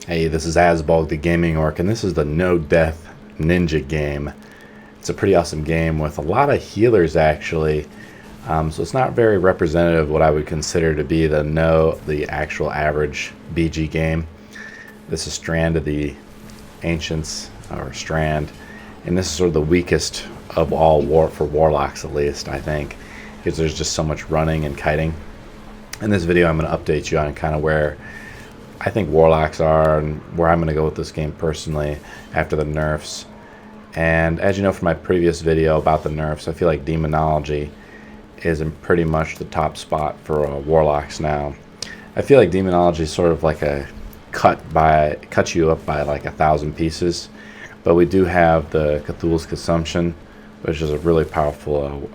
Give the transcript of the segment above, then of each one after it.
Hey, this is Asbog the Gaming Orc, and this is the No Death Ninja game. It's a pretty awesome game with a lot of healers, actually. So it's not very representative of what I would consider to be the actual average BG game. This is Strand of the Ancients, or Strand, and this is sort of the weakest of all for warlocks, at least, I think, because there's just so much running and kiting. In this video, I'm going to update you on kind of where I think warlocks are and where I'm going to go with this game personally after the nerfs. And as you know from my previous video about the nerfs, I feel like Demonology is in pretty much the top spot for warlocks now. I feel like Demonology is sort of like a cut you up by like 1,000 pieces, but we do have the Cthulhu's Consumption, which is a really powerful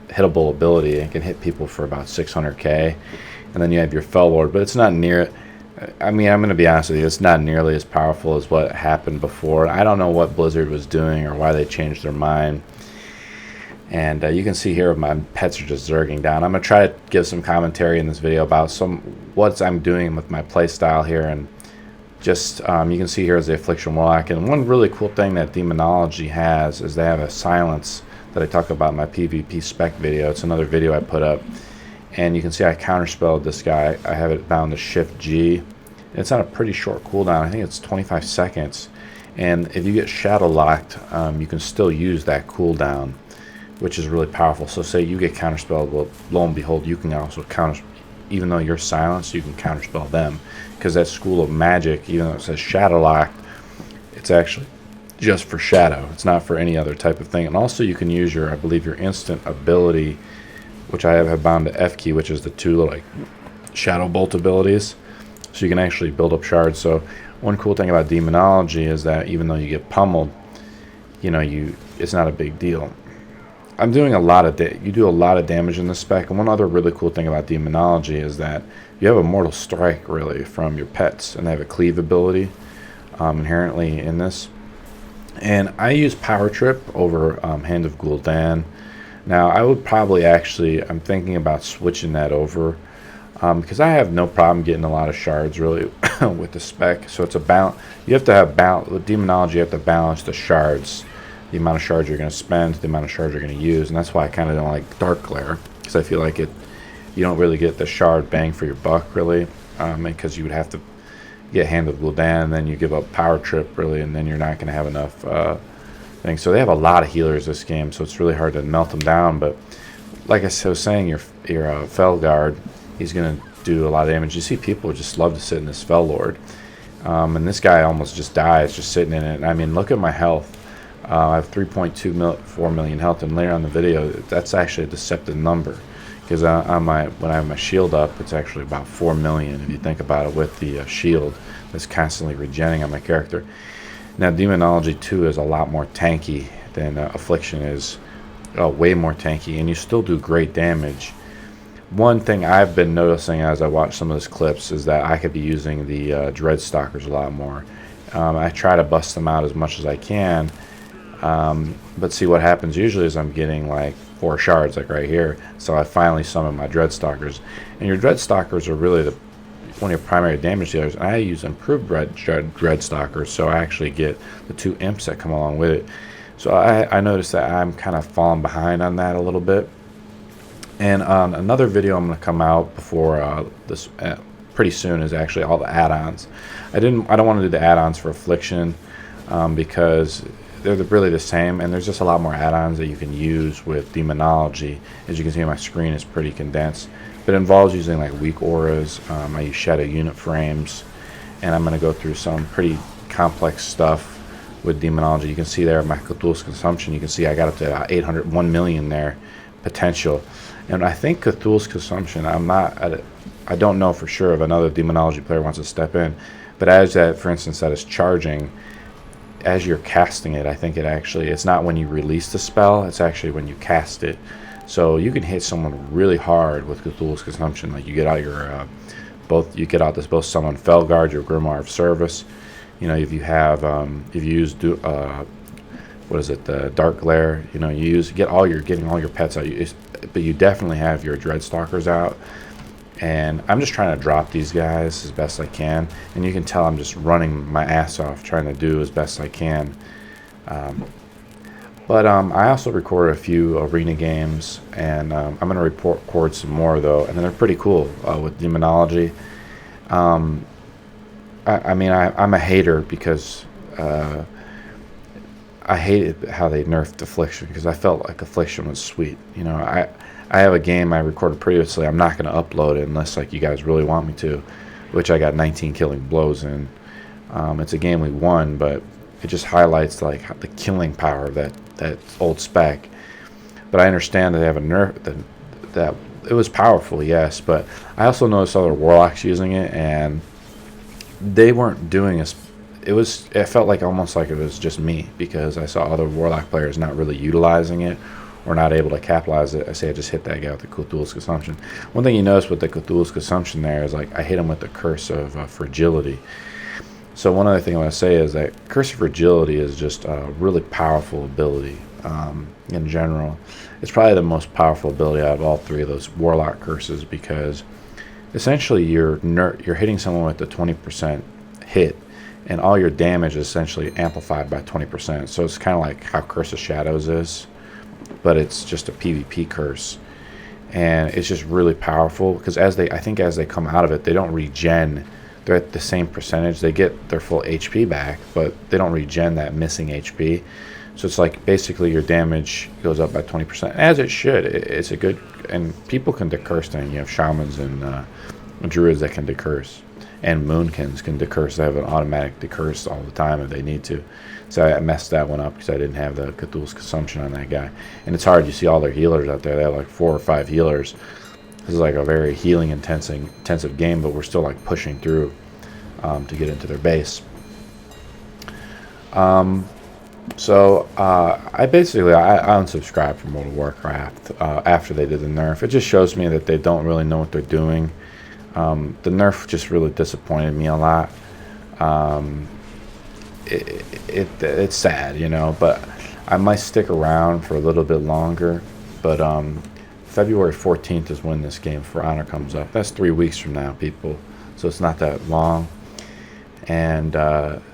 hittable ability. It can hit people for about 600k, and then you have your Fell Lord, but it's not near. I mean, I'm going to be honest with you, it's not nearly as powerful as what happened before. I don't know what Blizzard was doing or why they changed their mind. And you can see here my pets are just zerging down. I'm going to try to give some commentary in this video about what I'm doing with my playstyle here. And just, you can see here is the Affliction Warlock. And one really cool thing that Demonology has is they have a silence that I talk about in my PvP spec video. It's another video I put up. And you can see I counterspelled this guy. I have it bound to Shift G. It's on a pretty short cooldown. I think it's 25 seconds. And if you get shadow locked, you can still use that cooldown, which is really powerful. So say you get counterspelled, well, lo and behold, you can also counter, even though you're silenced, you can counterspell them. Because that school of magic, even though it says shadow locked, it's actually just for shadow. It's not for any other type of thing. And also you can use your, I believe, your instant ability, which I have bound to F key, which is the two like shadow bolt abilities. So you can actually build up shards. So one cool thing about Demonology is that even though you get pummeled, you know, it's not a big deal. I'm doing a lot of you do a lot of damage in this spec. And one other really cool thing about Demonology is that you have a mortal strike really from your pets, and they have a cleave ability inherently in this. And I use Power Trip over Hand of Gul'dan. Now, I would probably actually, I'm thinking about switching that over because I have no problem getting a lot of shards, really, with the spec. So it's a balance. You have to have balance. With Demonology, you have to balance the shards, the amount of shards you're going to spend, the amount of shards you're going to use. And that's why I kind of don't like Dark Glare, because I feel like you don't really get the shard bang for your buck, really, because you would have to get Hand of Gul'dan, and then you give up Power Trip, really, and then you're not going to have enough things. So they have a lot of healers this game, so it's really hard to melt them down. But like I was saying, your Felguard, he's going to do a lot of damage. You see people just love to sit in this Fell Lord, and this guy almost just dies just sitting in it. And I mean, look at my health. I have 3.4 million health, and later on in the video, that's actually a deceptive number, because when I have my shield up, it's actually about 4 million if you think about it, with the shield that's constantly regenerating on my character. Now, Demonology 2 is a lot more tanky than Affliction is, way more tanky, and you still do great damage. One thing I've been noticing as I watch some of those clips is that I could be using the Dreadstalkers a lot more. I try to bust them out as much as I can, but see what happens usually is I'm getting like 4 shards, like right here, so I finally summon my Dreadstalkers. And your Dreadstalkers are really one of your primary damage dealers, and I use improved Dreadstalkers, so I actually get the 2 imps that come along with it. So I noticed that I'm kind of falling behind on that a little bit. And another video I'm going to come out before this pretty soon is actually all the add-ons. I don't want to do the add-ons for Affliction because they're really the same, and there's just a lot more add-ons that you can use with Demonology. As you can see, my screen is pretty condensed. But it involves using like WeakAuras. I use shadow unit frames, and I'm going to go through some pretty complex stuff with Demonology. You can see there my Cthulhu's Consumption. You can see I got up to about 1 million there potential. And I think Cthulhu's Consumption, I don't know for sure if another Demonology player wants to step in, but as that, for instance, that is charging, as you're casting it, I think it's not when you release the spell, it's actually when you cast it. So you can hit someone really hard with Cthulhu's Consumption. Like you get out your both summon Felguard, your Grimoire of Service. You know, if you have if you use the Dark Glare, you know, getting all your pets out. But you definitely have your Dreadstalkers out. And I'm just trying to drop these guys as best I can. And you can tell I'm just running my ass off trying to do as best I can. But I also recorded a few arena games, and I'm going to record some more, though. And they're pretty cool with Demonology. I mean, I'm a hater because I hated how they nerfed Affliction, because I felt like Affliction was sweet. You know, I have a game I recorded previously. I'm not going to upload it unless like you guys really want me to, which I got 19 killing blows in. It's a game we won, but it just highlights like the killing power of that old spec. But I understand that they have a nerf that it was powerful, yes, but I also noticed other warlocks using it, and they weren't doing as it felt like almost like it was just me, because I saw other warlock players not really utilizing it or not able to capitalize it. I say I just hit that guy with the Cthulhu's Consumption. One thing you notice with the Cthulhu's Consumption there is like I hit him with the Curse of Fragility. So one other thing I want to say is that Curse of Fragility is just a really powerful ability in general. It's probably the most powerful ability out of all three of those warlock curses, because essentially you're hitting someone with the 20% hit, and all your damage is essentially amplified by 20%. So it's kind of like how Curse of Shadows is, but it's just a PvP curse. And it's just really powerful, because I think as they come out of it, they don't regen. They're at the same percentage. They get their full HP back, but they don't regen that missing HP. So it's like basically your damage goes up by 20%, as it should. It's a good, and people can decurse thing. You have shamans and druids that can decurse, and moonkins can decurse. They have an automatic decurse all the time if they need to. So I messed that one up because I didn't have the Cthulhu's Consumption on that guy. And it's hard. You see all their healers out there. They have like 4 or 5 healers. This is like a very healing intensive game, but we're still like pushing through to get into their base. So I unsubscribed from World of Warcraft after they did the nerf. It just shows me that they don't really know what they're doing. The nerf just really disappointed me a lot. It's sad, you know, but I might stick around for a little bit longer. But February 14th is when this game For Honor comes up. That's 3 weeks from now, people. So it's not that long. And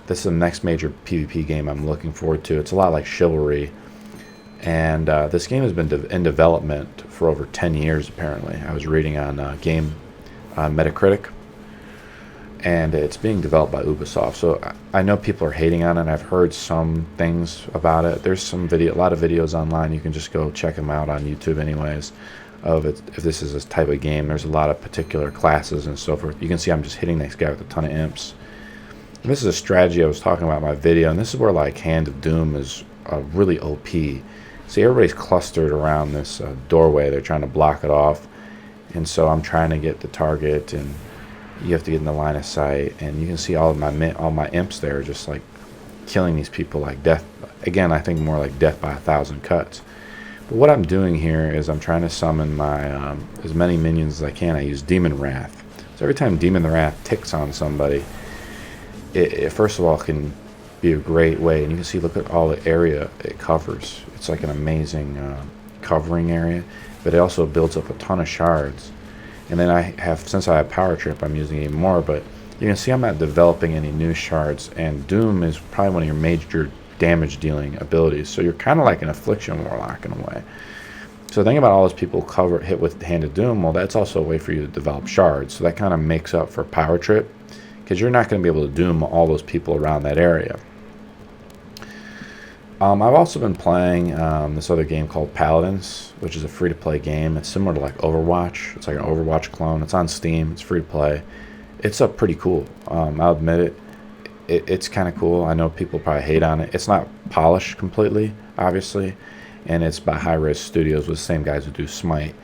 this is the next major PvP game I'm looking forward to. It's a lot like Chivalry. And this game has been in development for over 10 years, apparently. I was reading on Game Metacritic. And it's being developed by Ubisoft. So I know people are hating on it. I've heard some things about it. There's a lot of videos online. You can just go check them out on YouTube anyways, of it, if this is a type of game. There's a lot of particular classes and so forth. You can see I'm just hitting this guy with a ton of imps. And this is a strategy I was talking about in my video, and this is where like Hand of Doom is really OP. See, everybody's clustered around this doorway. They're trying to block it off. And so I'm trying to get the target, and you have to get in the line of sight, and you can see all my imps there just like killing these people like death. Again, I think more like death by 1,000 cuts. But what I'm doing here is I'm trying to summon my as many minions as I can. I use Demon Wrath. So every time Demon Wrath ticks on somebody, it first of all can be a great way, and you can see, look at all the area it covers. It's like an amazing covering area, but it also builds up a ton of shards. And then since I have Power Trip, I'm using even more, but you can see I'm not developing any new shards, and Doom is probably one of your major damage dealing abilities. So you're kind of like an Affliction Warlock in a way. So think about all those people hit with Hand of Doom. Well, that's also a way for you to develop shards. So that kind of makes up for Power Trip, because you're not going to be able to doom all those people around that area. I've also been playing this other game called Paladins, which is a free-to-play game. It's similar to like Overwatch. It's like an Overwatch clone. It's on Steam. It's free-to-play. It's pretty cool. I'll admit it. It's kind of cool. I know people probably hate on it. It's not polished completely, obviously, and it's by High Res Studios with the same guys who do Smite.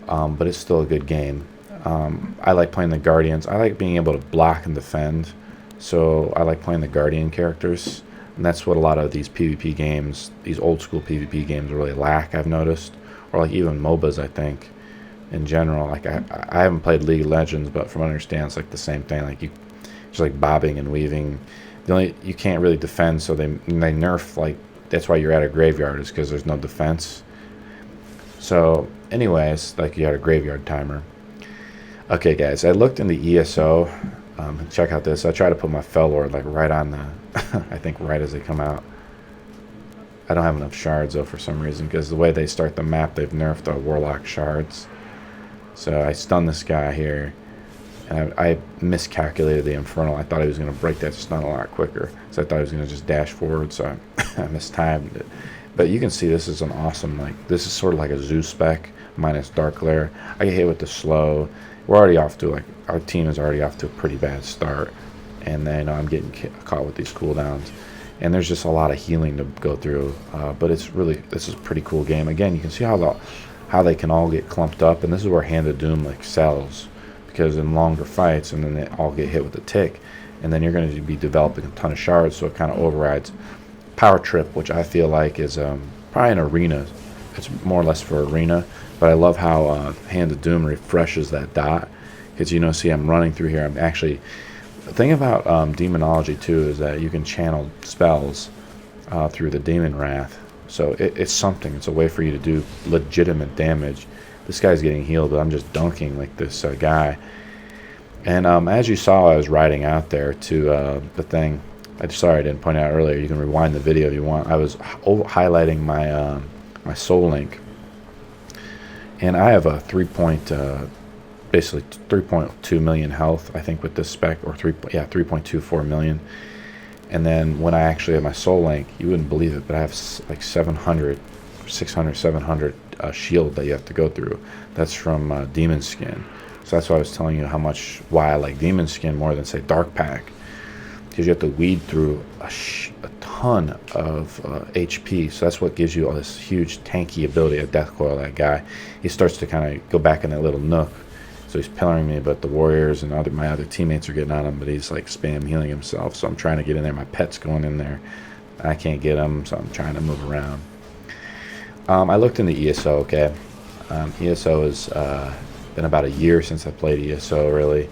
But it's still a good game. I like playing the Guardians. I like being able to block and defend. So I like playing the Guardian characters. And that's what a lot of these PvP games, these old school PvP games really lack, I've noticed. Or like even MOBAs, I think, in general. Like I haven't played League of Legends, but from what I understand, it's like the same thing. Like just like bobbing and weaving. You can't really defend, so they nerf, like, that's why you're at a graveyard, is because there's no defense. So anyways, like you had a graveyard timer. Okay, guys, I looked in the ESO. Check out this. I try to put my Fel Lord like right on the, I think right as they come out. I don't have enough shards though for some reason, because the way they start the map, they've nerfed the warlock shards. So I stunned this guy here, and I miscalculated the infernal. I thought he was going to break that stun a lot quicker, so I thought he was going to just dash forward, so I mistimed it. But you can see this is an awesome, like, this is sort of like a zoo spec minus dark glare. I get hit with the slow. We're already off to, like, our team is already off to a pretty bad start, and then I'm getting caught with these cooldowns. And there's just a lot of healing to go through, but it's really, this is a pretty cool game. Again, you can see how they can all get clumped up, and this is where Hand of Doom excels, because in longer fights, and then they all get hit with a tick, and then you're going to be developing a ton of shards, so it kind of overrides Power Trip, which I feel like is probably an arena. It's more or less for arena, but I love how Hand of Doom refreshes that dot, because, you know, see, I'm running through here. I'm actually, the thing about Demonology too is that you can channel spells through the Demon Wrath, so it's something. It's a way for you to do legitimate damage. This guy's getting healed, but I'm just dunking like this guy. And as you saw, I was riding out there to the thing. Sorry I didn't point out earlier. You can rewind the video if you want. I was highlighting my my soul link, and I have a basically 3.2 million health, I think, with this spec, or 3.24 million. And then when I actually have my soul link, you wouldn't believe it, but I have like 700 shield that you have to go through. That's from Demon Skin. So that's why I was telling you why I like Demon Skin more than, say, Dark Pack, because you have to weed through a ton of HP. So that's what gives you all this huge tanky ability of Death Coil. That guy, he starts to kind of go back in that little nook. So he's pillaring me, but the warriors and my other teammates are getting on him, but he's like spam healing himself. So I'm trying to get in there. My pet's going in there. I can't get him, so I'm trying to move around. I looked in the ESO, okay? ESO has been about a year since I played ESO, really,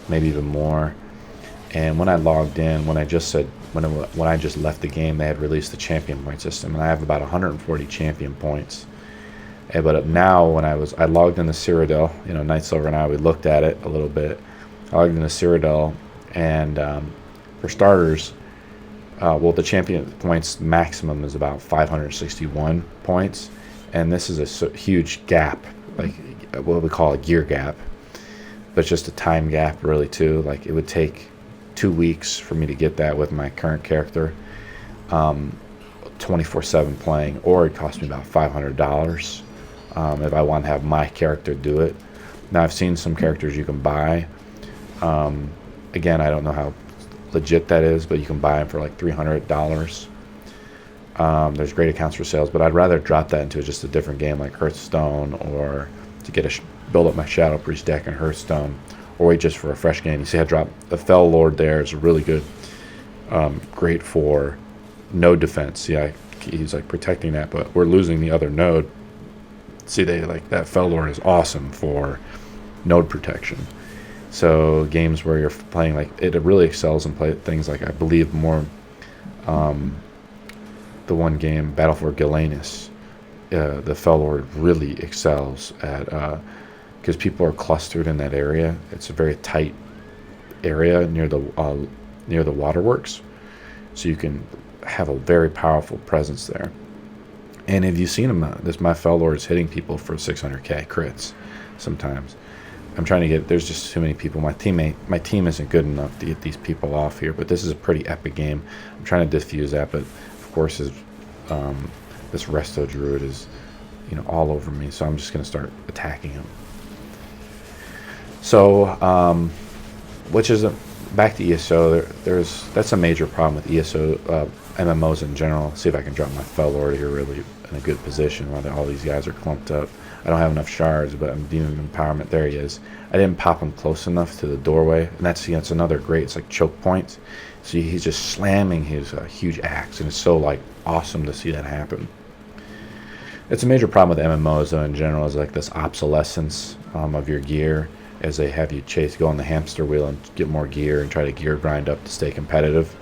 maybe even more. And when I logged in, when I just left the game, they had released the champion point system, and I have about 140 champion points. But now, when I logged into Cyrodiil, you know, Night Silver and I, we looked at it a little bit. I logged into Cyrodiil, and for starters, well, the champion points maximum is about 561 points, and this is a huge gap, like what we call a gear gap, but it's just a time gap, really, too. Like, it would take 2 weeks for me to get that with my current character, 24/7 playing, or it cost me about $500 if I want to have my character do it. Now, I've seen some characters you can buy. Again, I don't know how legit that is, but you can buy them for like $300. There's great accounts for sales, but I'd rather drop that into just a different game like Hearthstone, or to get build up my Shadow Priest deck in Hearthstone, or wait just for a fresh game. You see I dropped the Fel Lord there. Is really good, great for node defense. Yeah, he's like protecting that, but we're losing the other node. See, that Fel Lord is awesome for node protection. So games where you're playing, like, it really excels in things like, I believe, more the one game, Battle for Galenus, the Fel Lord really excels at, because people are clustered in that area. It's a very tight area near the waterworks, so you can have a very powerful presence there. And have you seen him? My Fel Lord is hitting people for 600k crits sometimes. I'm trying to there's just too many people. My team isn't good enough to get these people off here, but this is a pretty epic game. I'm trying to diffuse that, but of course this Resto Druid is, you know, all over me, so I'm just going to start attacking him. So, which is back to ESO. That's a major problem with ESO MMOs in general. See if I can drop my Fel Lord here really in a good position while all these guys are clumped up. I don't have enough shards, but I'm Demon Empowerment. There he is. I didn't pop him close enough to the doorway, and that's another great. It's like choke points. So he's just slamming his huge axe, and it's so like awesome to see that happen. It's a major problem with MMOs though in general, is like this obsolescence of your gear, as they have you go on the hamster wheel and get more gear and try to gear grind up to stay competitive.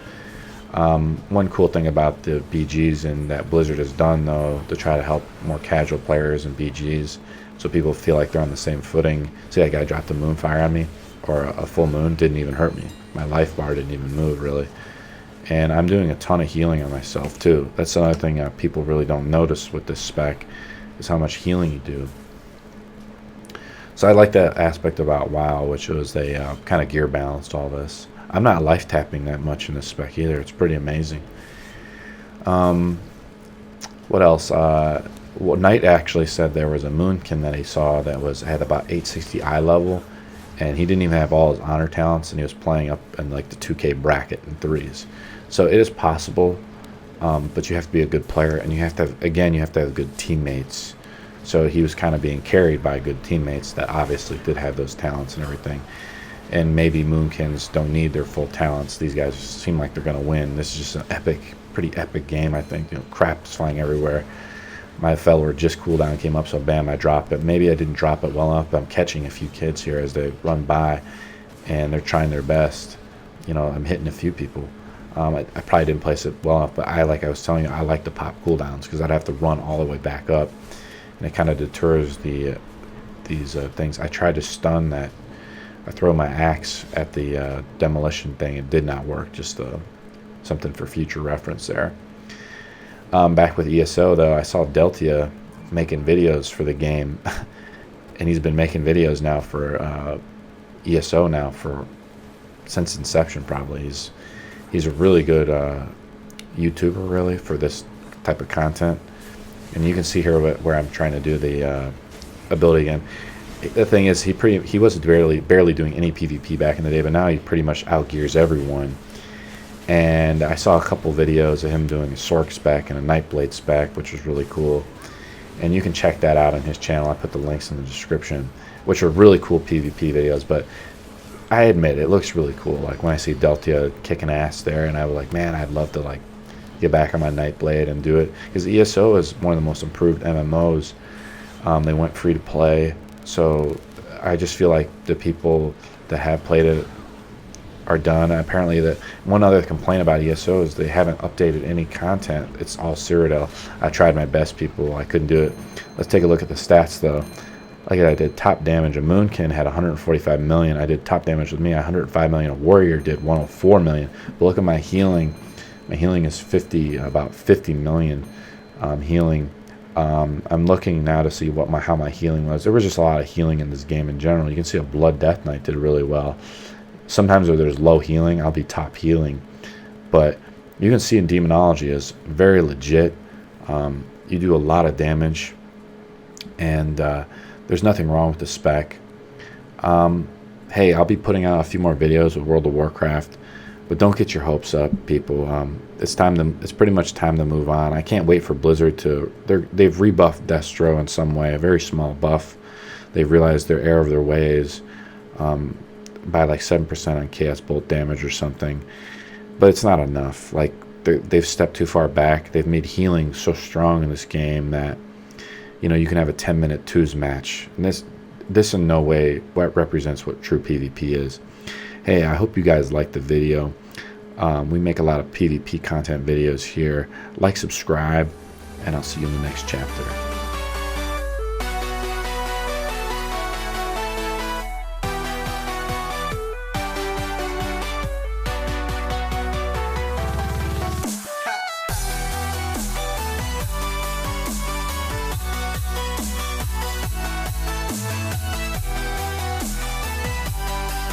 One cool thing about the BGs and that Blizzard has done, though, to try to help more casual players and BGs, so people feel like they're on the same footing. See, that guy dropped a moonfire on me, or a full moon, didn't even hurt me. My life bar didn't even move, really. And I'm doing a ton of healing on myself, too. That's another thing people really don't notice with this spec, is how much healing you do. So I like that aspect about WoW, which was they kind of gear balanced all this. I'm not life tapping that much in this spec either. It's pretty amazing. What else? Well, Knight actually said there was a moonkin that he saw that had about 860 eye level, and he didn't even have all his honor talents, and he was playing up in like the 2K bracket in threes. So it is possible, but you have to be a good player, and you have to have good teammates. So he was kind of being carried by good teammates that obviously did have those talents and everything. And maybe Moonkins don't need their full talents. These guys seem like they're going to win. This is just an pretty epic game, I think. You know, crap's flying everywhere. My fellow just cooldown came up, so bam, I dropped it. Maybe I didn't drop it well enough, but I'm catching a few kids here as they run by, and they're trying their best. You know, I'm hitting a few people. I probably didn't place it well enough, but like I was telling you, I like to pop cooldowns because I'd have to run all the way back up. And it kind of deters these things. I tried to stun that. I throw my axe at the demolition thing. It did not work. Just something for future reference there. Back with ESO, though, I saw Deltia making videos for the game. And he's been making videos now for ESO now since inception, probably. He's a really good YouTuber, really, for this type of content. And you can see here where I'm trying to do the ability again. The thing is, he was barely doing any PvP back in the day, but now he pretty much outgears everyone. And I saw a couple videos of him doing a Sorc spec and a Nightblade spec, which was really cool. And you can check that out on his channel. I put the links in the description, which are really cool PvP videos. But I admit, it looks really cool. Like when I see Deltia kicking ass there, and I was like, man, I'd love to like get back on my Nightblade and do it, because ESO is one of the most improved MMOs. They went free to play, so I just feel like the people that have played it are done. Apparently, that one other complaint about ESO is they haven't updated any content. It's all Cyrodiil. I tried my best, people. I couldn't do it. Let's take a look at the stats, though. Like I did top damage. A Moonkin had 145 million. I did top damage with me, 105 million. A Warrior did 104 million. But look at my healing. My healing is about 50 million healing. I'm looking now to see how my healing was. There was just a lot of healing in this game in general. You can see a Blood Death Knight did really well. Sometimes where there's low healing, I'll be top healing. But you can see in Demonology is very legit. You do a lot of damage. And there's nothing wrong with the spec. Hey, I'll be putting out a few more videos with World of Warcraft. But don't get your hopes up, people. It's pretty much time to move on. I can't wait for Blizzard they've rebuffed Destro in some way, a very small buff. They've realized they're error of their ways by like 7% on Chaos Bolt damage or something. But it's not enough. Like they've stepped too far back. They've made healing so strong in this game that you can have a 10-minute twos match. And this in no way represents what true PvP is. Hey, I hope you guys liked the video. We make a lot of PvP content videos here. Like, subscribe, and I'll see you in the next chapter.